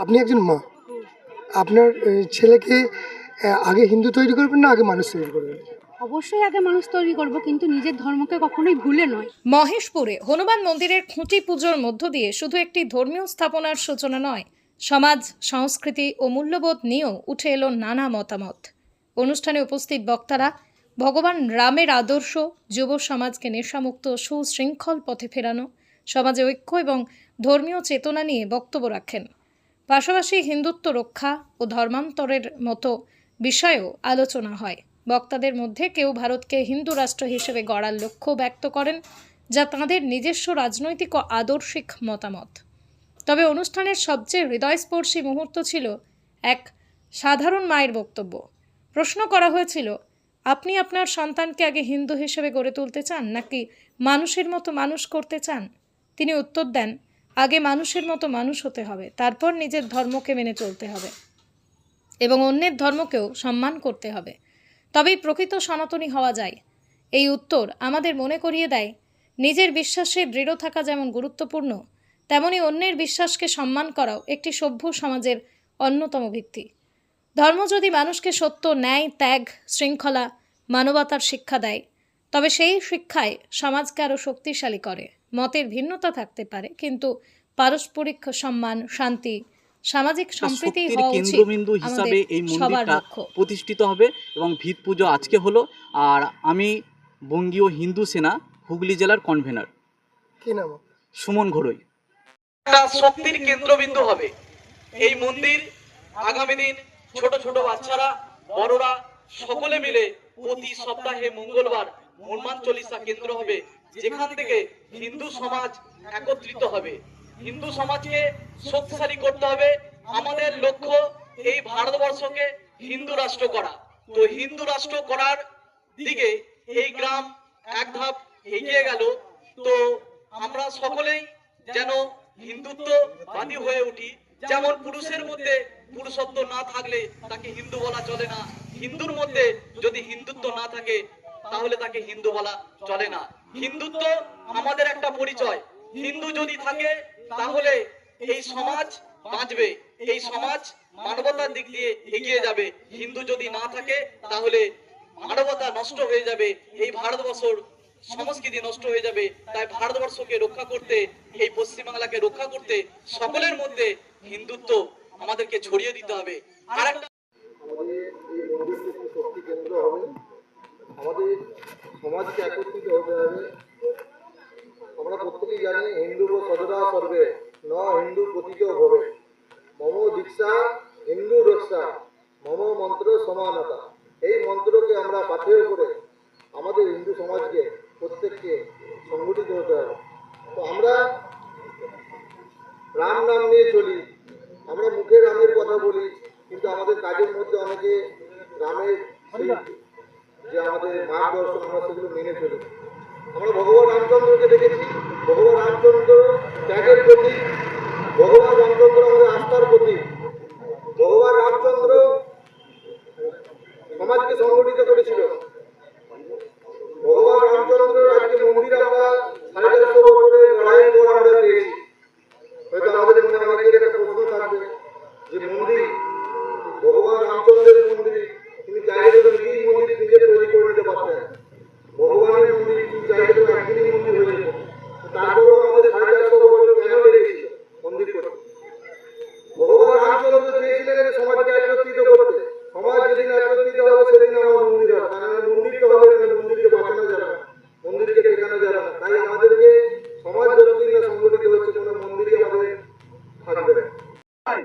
আপনি একজন মা, আপনার ছেলেকে আগে হিন্দু তৈরি করবেন না আগে মানুষ তৈরি করবেন? অবশ্যই আগে মানুষ তৈরি করব, কিন্তু নিজের ধর্মকে কখনোই ভুলে নয়। মহেশপুরে হনুমান মন্দিরের খুঁটি পুজোর মধ্য দিয়ে শুধু একটি ধর্মীয় স্থাপনার সূচনা নয়, সমাজ, সংস্কৃতি ও মূল্যবোধ নিয়েও উঠে এলো নানা মতামত। অনুষ্ঠানে উপস্থিত বক্তারা ভগবান রামের আদর্শ, যুব সমাজকে নেশামুক্ত সুশৃঙ্খল পথে ফেরানো, সমাজে ঐক্য এবং ধর্মীয় চেতনা নিয়ে বক্তব্য রাখেন। পাশাপাশি হিন্দুত্ব রক্ষা ও ধর্মান্তরের মতো বিষয়েও আলোচনা হয়। বক্তাদের মধ্যে কেউ ভারতকে হিন্দু রাষ্ট্র হিসেবে গড়ার লক্ষ্য ব্যক্ত করেন, যা তাঁদের নিজস্ব রাজনৈতিক ও আদর্শিক মতামত। তবে অনুষ্ঠানের সবচেয়ে হৃদয়স্পর্শী মুহূর্ত ছিল এক সাধারণ মায়ের বক্তব্য। প্রশ্ন করা হয়েছিল, আপনি আপনার সন্তানকে আগে হিন্দু হিসেবে গড়ে তুলতে চান নাকি মানুষের মতো মানুষ করতে চান? তিনি উত্তর দেন, আগে মানুষের মতো মানুষ হতে হবে, তারপর নিজের ধর্মকে মেনে চলতে হবে এবং অন্যের ধর্মকেও সম্মান করতে হবে, তবেই প্রকৃত সনাতনী হওয়া যায়। এই উত্তর আমাদের মনে করিয়ে দেয়, নিজের বিশ্বাসে দৃঢ় থাকা যেমন গুরুত্বপূর্ণ, তেমনি অন্যের বিশ্বাসকে সম্মান করাও একটি সভ্য সমাজের অন্যতম ভিত্তি। ধর্ম যদি মানুষকে সত্য, ন্যায়, ত্যাগ, শৃঙ্খলা, মানবতার শিক্ষা দেয়, তবে সেই শিক্ষায় সমাজকে আরও শক্তিশালী করে। মতের ভিন্নতা থাকতে পারে, কিন্তু পারস্পরিক সম্মান, শান্তি, সামাজিক সম্প্রীতি হওয়া উচিত কেন্দ্রবিন্দু হিসাবে এই মন্দিরটা প্রতিষ্ঠিত হবে এবং ভিত পুজো আজকে হলো। আর আমি বঙ্গীয় হিন্দু সেনা হুগলি জেলার কনভেনার। কি নাম? সুমন ঘোড়ই। একটা শক্তির কেন্দ্রবিন্দু হবে এই মন্দির। আগামী দিন ছোট ছোট বাচ্চারা, বড়রা সকলে মিলে প্রতি সপ্তাহে মঙ্গলবার হনুমান চল্লিশা কেন্দ্র হবে, যেখান থেকে হিন্দু সমাজ একত্রিত হবে। হিন্দু সমাজকে শক্তিশালী করতে হবে। আমাদের লক্ষ্য এই ভারতবর্ষকে হিন্দু রাষ্ট্র করা। তো হিন্দু রাষ্ট্র করার দিকে এই গ্রাম এক ধাপ এগিয়ে গেল। তো আমরা সকলেই যেন হিন্দুত্ববাদী হয়ে উঠি। যেমন পুরুষের মধ্যে পুরুষত্ব না থাকলে তাকে হিন্দু বলা চলে না, হিন্দুর মধ্যে যদি হিন্দুত্ব না থাকে তাহলে তাকে হিন্দু বলা চলে না। হিন্দুত্ব আমাদের একটা পরিচয়। হিন্দু যদি থাকে তাহলে এই সমাজ বাঁচবে, এই সমাজ মানবতার দিক দিয়ে এগিয়ে যাবে। হিন্দু যদি না থাকে তাহলে মানবতা নষ্ট হয়ে যাবে, এই ভারতবর্ষের সংস্কৃতি নষ্ট হয়ে যাবে। তাই ভারতবর্ষকে রক্ষা করতে, এই পশ্চিমবাংলাকে রক্ষা করতে সকলের মধ্যে হিন্দুত্ব আমাদেরকে ছড়িয়ে দিতে হবে। আর একটা আমাদের এই মন্দিরটি শক্তি কেন্দ্র হবে, আমাদের সমাজকে একত্রিত হতে হবে। আমরা প্রত্যেকেই জানি হিন্দু সদরা সর্বে ন হিন্দু পতিত হবে, মম দীক্ষা হিন্দু রক্ষা, মম মন্ত্র সমানতা। এই মন্ত্রকে আমরা পাথেয় করে আমাদের হিন্দু সমাজকে প্রত্যেককে সংগঠিত হতে হবে। তো আমরা রাম নাম নিয়ে চলি, আমরা মুখে রামের কথা বলি, কিন্তু আমাদের কাজের মধ্যে অনেকে রামের যে আমাদের মার্গদর্শন আমরা সেগুলো মেনে চলি। আমরা ভগবান রামচন্দ্রকে দেখেছি, ভগবান রামচন্দ্র ত্যাগের প্রতীক, ভগবান রামচন্দ্র আমাদের আস্থার প্রতীক। ভগবান রামচন্দ্র সমাজকে সংগঠিত করেছিল। ভগবান রামচন্দ্র আজকে মন্দির আমরা 450 বছরের লড়াইয়ের পর আমরা পেয়েছি। হয়তো আমাদের মনে অনেকের একটা প্রশ্ন থাকবে যে মন্দির ভগবান রামচন্দ্রের মন্দির, তিনি চাইলে তো নিজেই মন্দির নিজে তৈরি করে নিতে পারতেন। ভগবানের মন্দির তিনি চাইলে তো একদিনই মন্দির হয়ে যেত। তারপরেও আমাদের 450 বছর কেন লেগেছিল মন্দির করতে? ভগবান রামচন্দ্র চেয়েছিলেন সমাজকে একত্রিত করতে। সমাজ যেদিন একত্রিত হবে সেদিন আমার মন্দির হবে, কারণ মন্দিরটা হবে না, মন্দিরকে বাঁচানো যাবে না, মন্দিরকে টেকানো যাবে না। তাই আমাদেরকে সমাজ যতদিন না সংগঠিত হচ্ছে কোনো মন্দিরই আমাদের থাকবে না।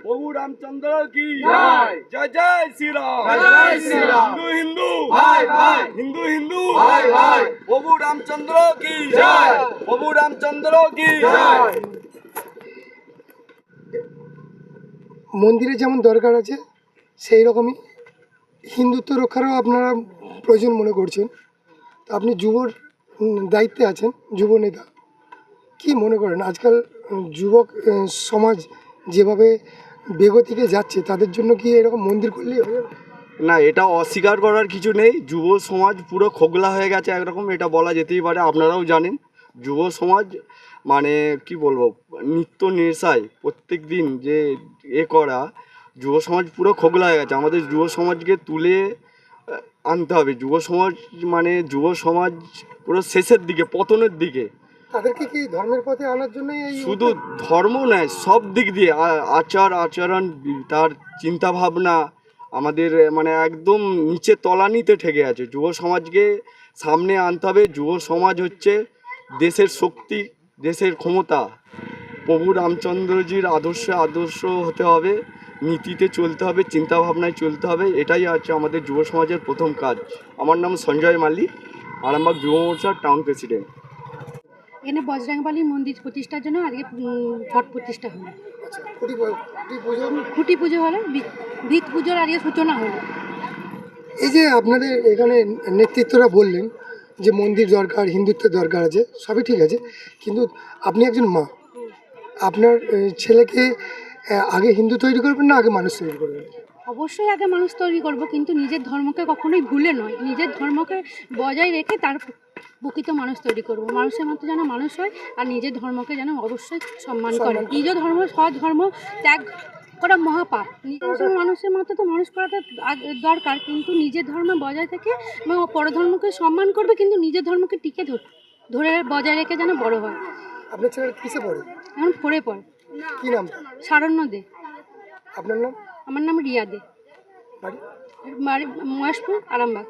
প্রভু রামচন্দ্র কি জয়, জয় জয় শ্রীরাম, জয় শ্রীরাম। হিন্দু হিন্দু ভাই ভাই, হিন্দু হিন্দু ভাই ভাই, প্রভু রামচন্দ্র কি জয়, প্রভু রামচন্দ্র কি জয়। মন্দিরের যেমন দরকার আছে সেই রকমই হিন্দুত্ব রক্ষারও আপনারা প্রয়োজন মনে করছেন। তো আপনি যুবর দায়িত্বে আছেন, যুব নেতা, কি মনে করেন আজকাল যুবক সমাজ যেভাবে বেগতিকে যাচ্ছে তাদের জন্য কি এরকম মন্দির করলেই হবে? না, এটা অস্বীকার করার কিছু নেই। যুব সমাজ পুরো খোগলা হয়ে গেছে একরকম, এটা বলা যেতেই পারে। আপনারাও জানেন যুব সমাজ মানে কি বলবো, নিত্য নেশায় প্রত্যেক দিন যে করা, যুব সমাজ পুরো খোগলা হয়ে গেছে। আমাদের যুব সমাজকে তুলে আনতে হবে। যুব সমাজ পুরো শেষের দিকে, পতনের দিকে। তাদেরকে কি ধর্মের পথে আনার জন্যই এই শুধু ধর্ম নয়, সব দিক দিয়ে আচরণ, তার চিন্তা ভাবনা আমাদের একদম নিচে তলানিতে ঠেকে আছে। যুব সমাজকে সামনে আনতে হবে। যুব সমাজ হচ্ছে দেশের শক্তি, দেশের ক্ষমতা। প্রভু রামচন্দ্রজির আদর্শ হতে হবে, নীতিতে চলতে হবে, চিন্তা ভাবনায় চলতে হবে। এটাই আছে আমাদের যুব সমাজের প্রথম কাজ। আমার নাম সঞ্জয় মাল্লি, আরামবাগ যুব মোর্চার টাউন প্রেসিডেন্ট। এখানে বজরংবলীর মন্দির প্রতিষ্ঠার জন্য আজকে ঘট প্রতিষ্ঠা হলো, আচ্ছা, খুঁটি পুজো। খুঁটি পুজো হলো, ভিত পুজোর আজকে সূচনা হলো। এই যে আপনাদের এখানে নেতৃত্বরা বললেন যে মন্দির দরকার, হিন্দুত্বের দরকার আছে, সবই ঠিক আছে, কিন্তু আপনি একজন মা, আপনার ছেলেকে আগে হিন্দু তৈরি করবেন না আগে মানুষ তৈরি করবেন? অবশ্যই আগে মানুষ তৈরি করব, কিন্তু নিজের ধর্মকে কখনোই ভুলে নয়, নিজের ধর্মকে বজায় রেখে তার প্রকৃত মানুষ তৈরি করব। মানুষের মতো যেন মানুষ হয়, আর নিজের ধর্মকে যেন অবশ্যই সম্মান করে। নিজ ধর্ম স্বধর্ম ত্যাগ করা মহাপাপ। নিজের মানুষের মতো তো মানুষ করাটা দরকার, কিন্তু নিজের ধর্ম বজায় থেকে এবং পরধর্মকে সম্মান করবে, কিন্তু নিজের ধর্মকে টিকে ধরে বজায় রেখে যেন বড় হয়। আপনার ছেলে কিসে পড়ে? এখন পড়ে কি নাম? সারণ্য দে। আপনার নাম? আমার নাম রিয়া দে, বাড়ি? বাড়ি মহেশপুর, আরামবাগ।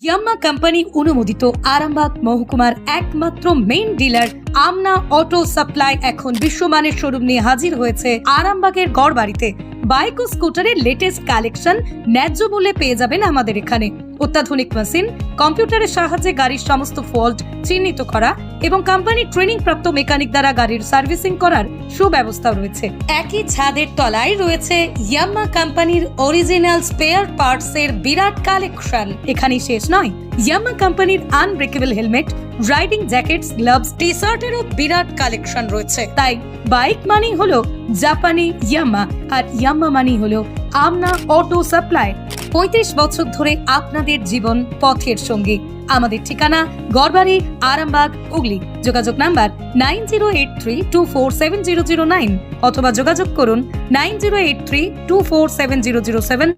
ইয়াম্মা কোম্পানি অনুমোদিত আরামবাগ মহকুমার একমাত্র মেইন ডিলার আমনা অটো সাপ্লাই এখন বিশ্বমানের শোরুম নিয়ে হাজির হয়েছে আরামবাগের গড়বাড়িতে। বাইক ও স্কুটারের লেটেস্ট কালেকশন ন্যায্য মূল্যে পেয়ে যাবেন আমাদের এখানে। অত্যাধুনিক মেশিন, কম্পিউটারের সাহায্যে গাড়ির সমস্ত ফল্ট চিহ্নিত করা এবং কোম্পানির ট্রেনিং প্রাপ্ত মেকানিক দ্বারা গাড়ির সার্ভিসিং করার সুব্যবস্থা রয়েছে। একই ছাদের তলায় রয়েছে ইয়াম্মা কোম্পানির অরিজিনাল স্পেয়ার পার্টস এর বিরাট কালেকশন। এখানেই শেষ নয়, ইয়াম্মা কোম্পানির unbreakable helmet, riding jackets, gloves, T শার্টেরও বিরাট কালেকশন রয়েছে। তাই বাইক মানি হলো জাপানি ইয়াম্মা, আর ইয়াম্মা মানি হলো আমনা অটো সাপ্লাই। 35 বছর ধরে আপনাদের জীবন পথের সঙ্গী। আমাদের ঠিকানা গড়বাড়ি, আরামবাগ, হুগলি। যোগাযোগ নাম্বার 9083247009 অথবা যোগাযোগ করুন 9083247007।